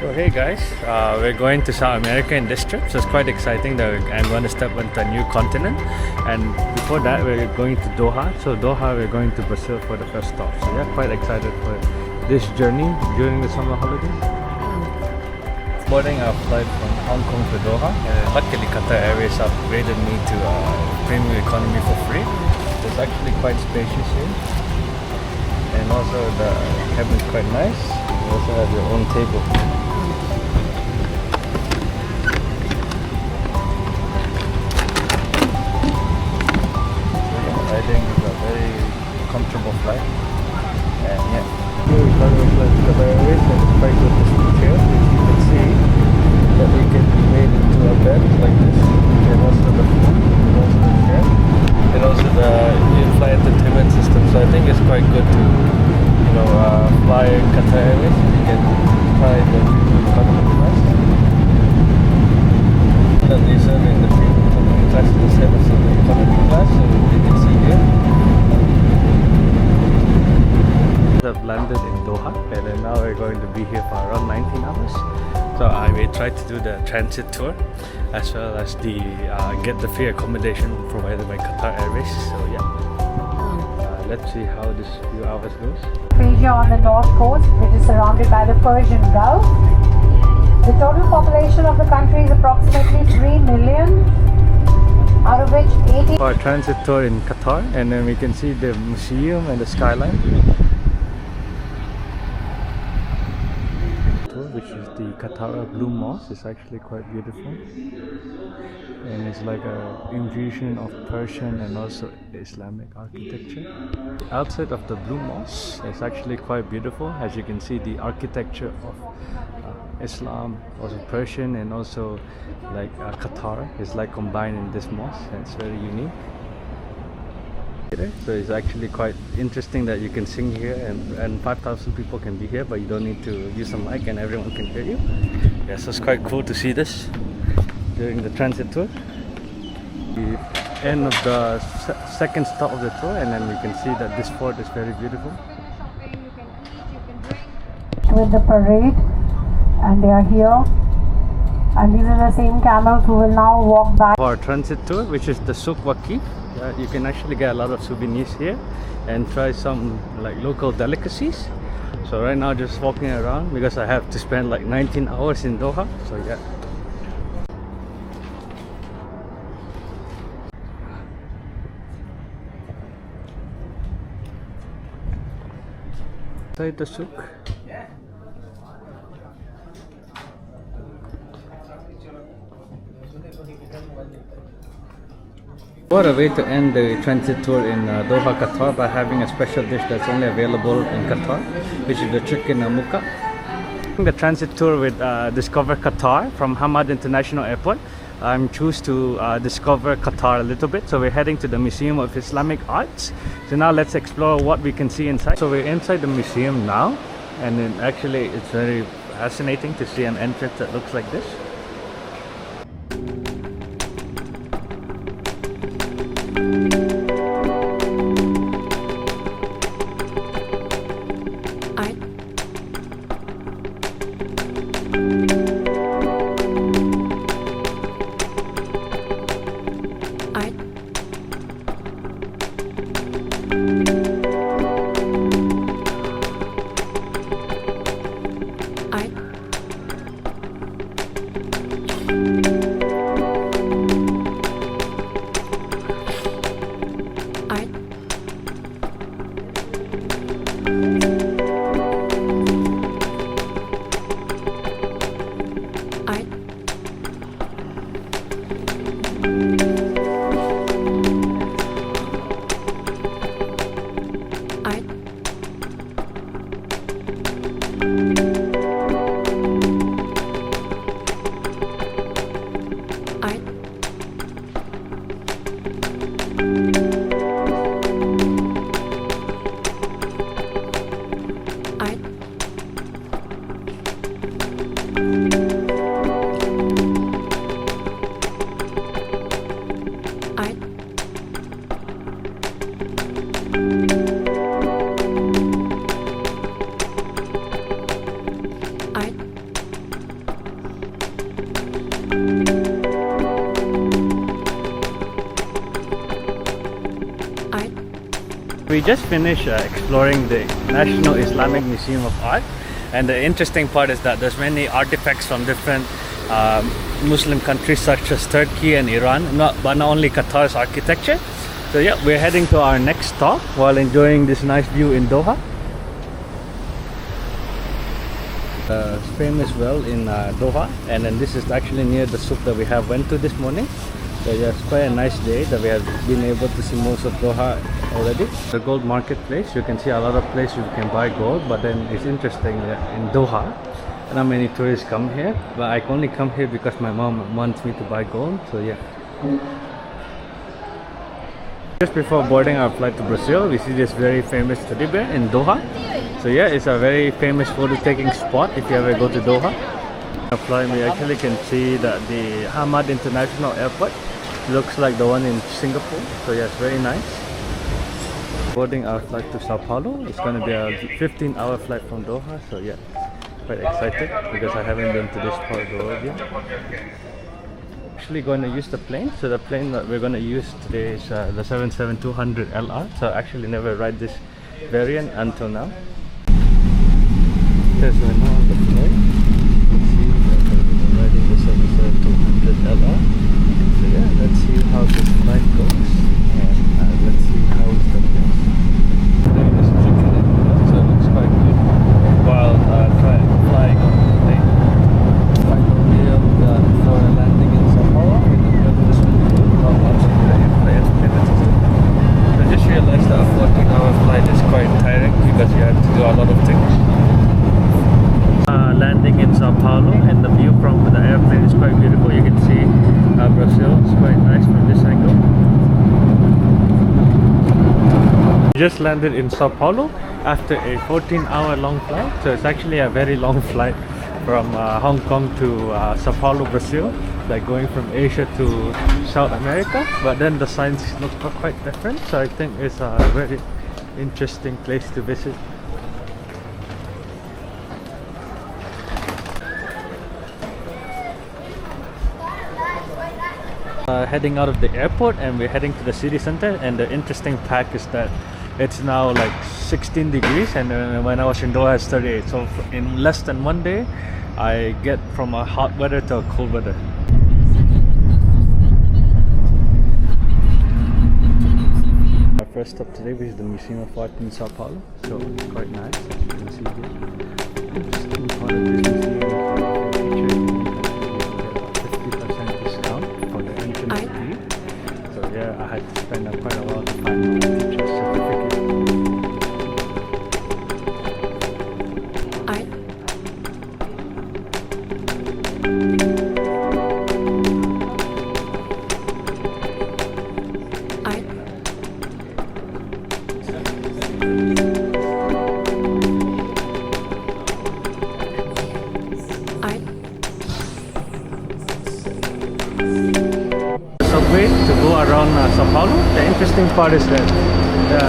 So hey guys, we're going to South America in this trip, so it's quite exciting that I'm going to step onto a new continent. And before that, we're going to Doha. So Doha, we're going to Brazil for the first stop. So yeah, quite excited for this journey during the summer holidays. Boarding our flight from Hong Kong to Doha. Luckily, Qatar Airways upgraded me to premium economy for free. It's actually quite spacious here, and also the cabin is quite nice. You also have your own table. I think it's a very comfortable flight. And yeah, here we start with Qatar Airways, and it's quite good to sleep here. You can see that we can be made into a bed like this, and also the food, and also the chair, and also the in-flight entertainment system. So I think it's quite good to, fly Qatar Airways. You can try the economy class. That they serve in the premium economy class is the same as the economy class, so you can see here. I've landed in Doha, and then now we're going to be here for around 19 hours. So I may try to do the transit tour, as well as the get the free accommodation provided by Qatar Airways. So yeah, let's see how this few hours goes. Asia on the north coast, which is surrounded by the Persian Gulf. The total population of the country is approximately 3 million, out of which 80... For a transit tour in Qatar, and then we can see the museum and the skyline, which is the Qatar Blue Mosque. It's actually quite beautiful, and it's like a infusion of Persian and also Islamic architecture. Outside of the Blue Mosque, it's actually quite beautiful. As you can see, the architecture of Islam, also Persian, and also like Qatar is like combined in this mosque, and it's very unique. So it's actually quite interesting that you can sing here, and 5,000 people can be here, but you don't need to use a mic and everyone can hear you. Yeah, so it's quite cool to see this during the transit tour. The end of the second stop of the tour, and then we can see that this fort is very beautiful. With the parade, and they are here, and these are the same camels who will now walk back. For our transit tour, which is the Souk Waqif, you can actually get a lot of souvenirs here and try some like local delicacies. So right now just walking around because I have to spend like 19 hours in Doha. So yeah. Inside the souk. What a way to end the transit tour in Doha, Qatar, by having a special dish that's only available in Qatar, which is the chicken mukka. The transit tour with Discover Qatar from Hamad International Airport. I'm choose to discover Qatar a little bit. So we're heading to the Museum of Islamic Arts. So now let's explore what we can see inside. So we're inside the museum now, and then actually it's very fascinating to see an entrance that looks like this. We just finished exploring the National Islamic Museum of Art, and the interesting part is that there's many artifacts from different Muslim countries such as Turkey and Iran, but not only Qatar's architecture. So yeah, we're heading to our next stop while enjoying this nice view in Doha. Famous well in Doha, and then this is actually near the souk that we went to this morning. So yeah, it's quite a nice day that we have been able to see most of Doha already. The gold marketplace, you can see a lot of places you can buy gold, but then it's interesting that in Doha, not many tourists come here, but I only come here because my mom wants me to buy gold. So yeah. Just before boarding our flight to Brazil, we see this very famous teddy bear in Doha. So yeah, it's a very famous photo taking spot if you ever go to Doha. Flying, we actually can see that the Hamad International Airport looks like the one in Singapore. So yeah, it's very nice. Boarding our flight to Sao Paulo. It's going to be a 15-hour flight from Doha. So yeah, quite excited because I haven't been to this part of the world yet. Actually going to use the plane. So the plane that we're going to use today is the 77200 LR. So I actually never ride this variant until now. Yes, we're now on the plane. Riding the 77200 LR. So yeah, let's see how this flight goes, and let's see how it's going to go. Today is chicken and noodles, so it looks quite good while flying on the plane. Final wheel for a landing in São Paulo. The weather is really good, not much in the airplane. I just realized that a 14-hour flight is quite tiring because you have to do a lot of things. Landing in São Paulo, and the view from the airplane is quite beautiful. You can see Brazil. It's quite nice from this angle. We just landed in São Paulo after a 14-hour long flight. So it's actually a very long flight from Hong Kong to São Paulo, Brazil, like going from Asia to South America. But then the signs look quite different, so I think it's a very interesting place to visit. Heading out of the airport, and we're heading to the city center, and the interesting fact is that it's now like 16 degrees, and when I was in Doha it's 38. So in less than one day I get from a hot weather to a cold weather. Our first stop today is the Museum of Art in Sao Paulo, so it's quite nice, as you can see here. Interesting part of this museum is that so yeah, I had to spend quite a while to find my teacher's certificate. To go around Sao Paulo. The interesting part is that the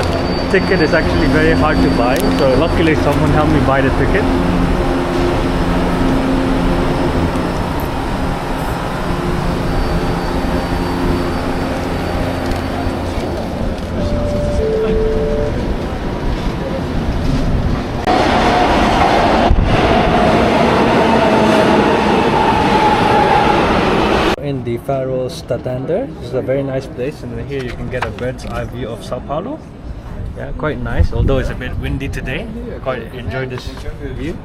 ticket is actually very hard to buy, so luckily someone helped me buy the ticket. In the Faro Stadander. This is a very nice place, and here you can get a bird's eye view of Sao Paulo. Yeah, quite nice, although it's a bit windy today. Quite enjoy this view.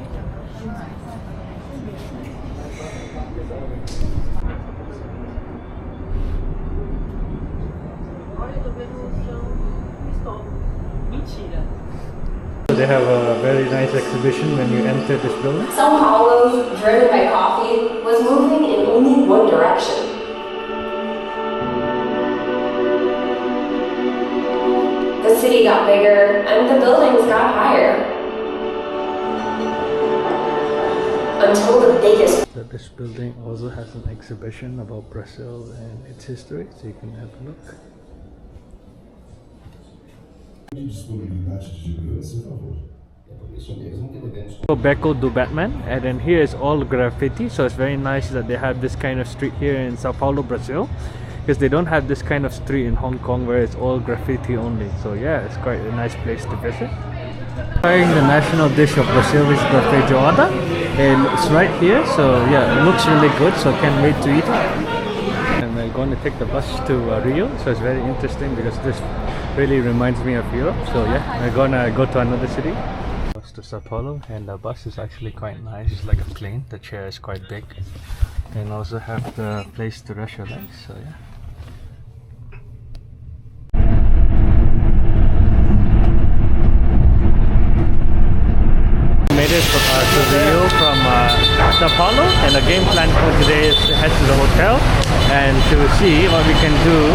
They have a very nice exhibition when you enter this building. São Paulo, driven by coffee, was moving in only one direction. The city got bigger and the buildings got higher. Until the biggest. So this building also has an exhibition about Brazil and its history, so you can have a look. So Beco do Batman, and then here is all graffiti, so it's very nice that they have this kind of street here in Sao Paulo, Brazil. because they don't have this kind of street in Hong Kong where it's all graffiti only. So yeah, it's quite a nice place to visit. Trying the national dish of Brazil, which is the feijoada, and it's right here. So yeah, it looks really good. So can't wait to eat it. And we're going to take the bus to Rio, so it's very interesting because this really reminds me of Europe. So yeah, we're gonna go to another city. Bus to Sao Paulo, and the bus is actually quite nice. It's like a plane. The chair is quite big, and also have the place to rest your legs. So yeah. Made it to Rio from Sao Paulo, and the game plan for today is to head to the hotel and to see what we can do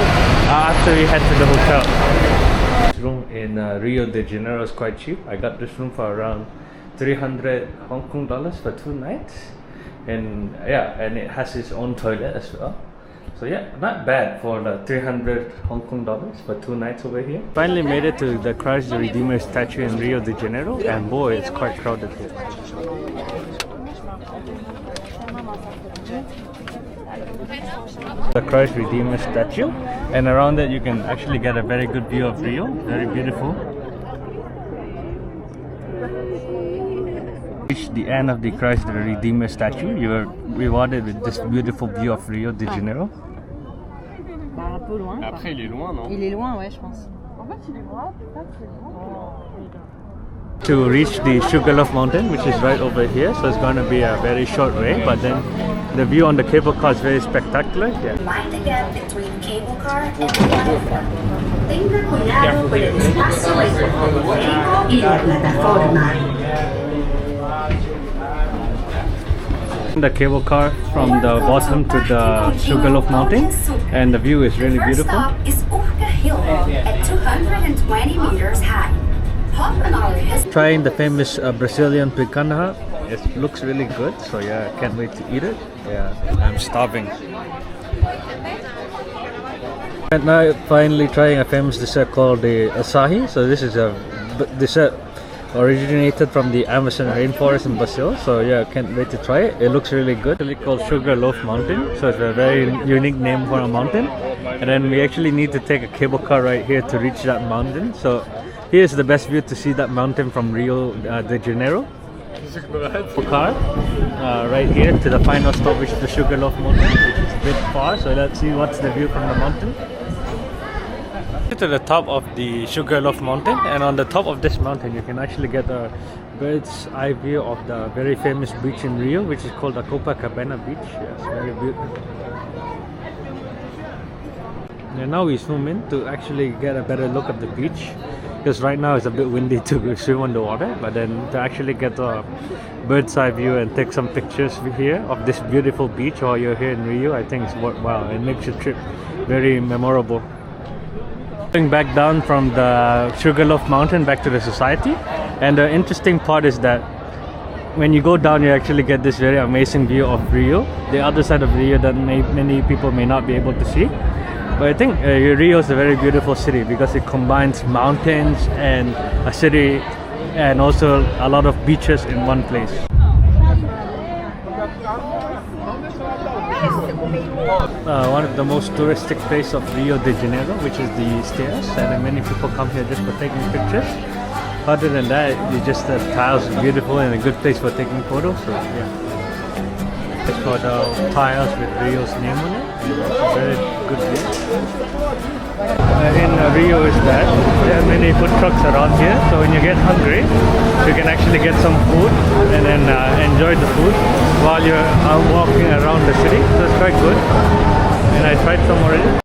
after we head to the hotel. This room in Rio de Janeiro is quite cheap. I got this room for around 300 Hong Kong dollars for 2 nights, and yeah, and it has its own toilet as well. So yeah, not bad for the 300 Hong Kong dollars for 2 nights over here. Finally made it to the Christ the Redeemer statue in Rio de Janeiro, and boy, it's quite crowded here. The Christ Redeemer statue, and around it you can actually get a very good view of Rio. Very beautiful. Reach the end of the Christ the Redeemer statue, you are rewarded with this beautiful view of Rio de Janeiro. Un peu loin. Après, il est loin, non? Il est loin, ouais, je pense. En fait, il est loin, peut-être c'est loin. To reach the Sugarloaf Mountain, which is right over here, so it's going to be a very short way, but then the view on the cable car is very spectacular. Yeah. Mind the gap between cable car and platform. Tenga cuidado con el espacio entre el cable y la plataforma. The cable car from the bottom to the Sugarloaf Mountain, and the view is really First beautiful. stop is Urca Hill at 220 meters high. Hop on our history. Trying the famous Brazilian picanha. It looks really good, so yeah, I can't wait to eat it. Yeah, I'm starving. And now finally trying a famous dessert called the asahi. So this is a dessert originated from the Amazon rainforest in Brazil. So yeah, can't wait to try it. It looks really good. It's really called Sugarloaf Mountain. So it's a very unique name for a mountain. And then we actually need to take a cable car right here to reach that mountain. So here's the best view to see that mountain from Rio de Janeiro. Car right here to the final stop, which is the Sugarloaf Mountain, which is a bit far. So let's see what's the view from the mountain. To the top of the Sugarloaf Mountain, and on the top of this mountain you can actually get a bird's eye view of the very famous beach in Rio, which is called the Copacabana beach. Yes, very beautiful. And now we zoom in to actually get a better look at the beach, because right now it's a bit windy to swim on the water, but then to actually get a bird's eye view and take some pictures here of this beautiful beach while you're here in Rio, I think it's worthwhile. It makes your trip very memorable. Going back down from the Sugarloaf Mountain back to the society, and the interesting part is that when you go down you actually get this very amazing view of Rio, the other side of Rio that many people may not be able to see. But I think Rio is a very beautiful city because it combines mountains and a city and also a lot of beaches in one place. One of the most touristic places of Rio de Janeiro, which is the stairs, and then many people come here just for taking pictures. Other than that, it's just the tiles are beautiful and a good place for taking photos. So yeah, it's for the tiles with Rio's name on it. It's a very good view. In Rio is that there are many food trucks around here, so when you get hungry you can actually get some food and then enjoy the food while you're walking around the city. So it's quite good, and I tried some already.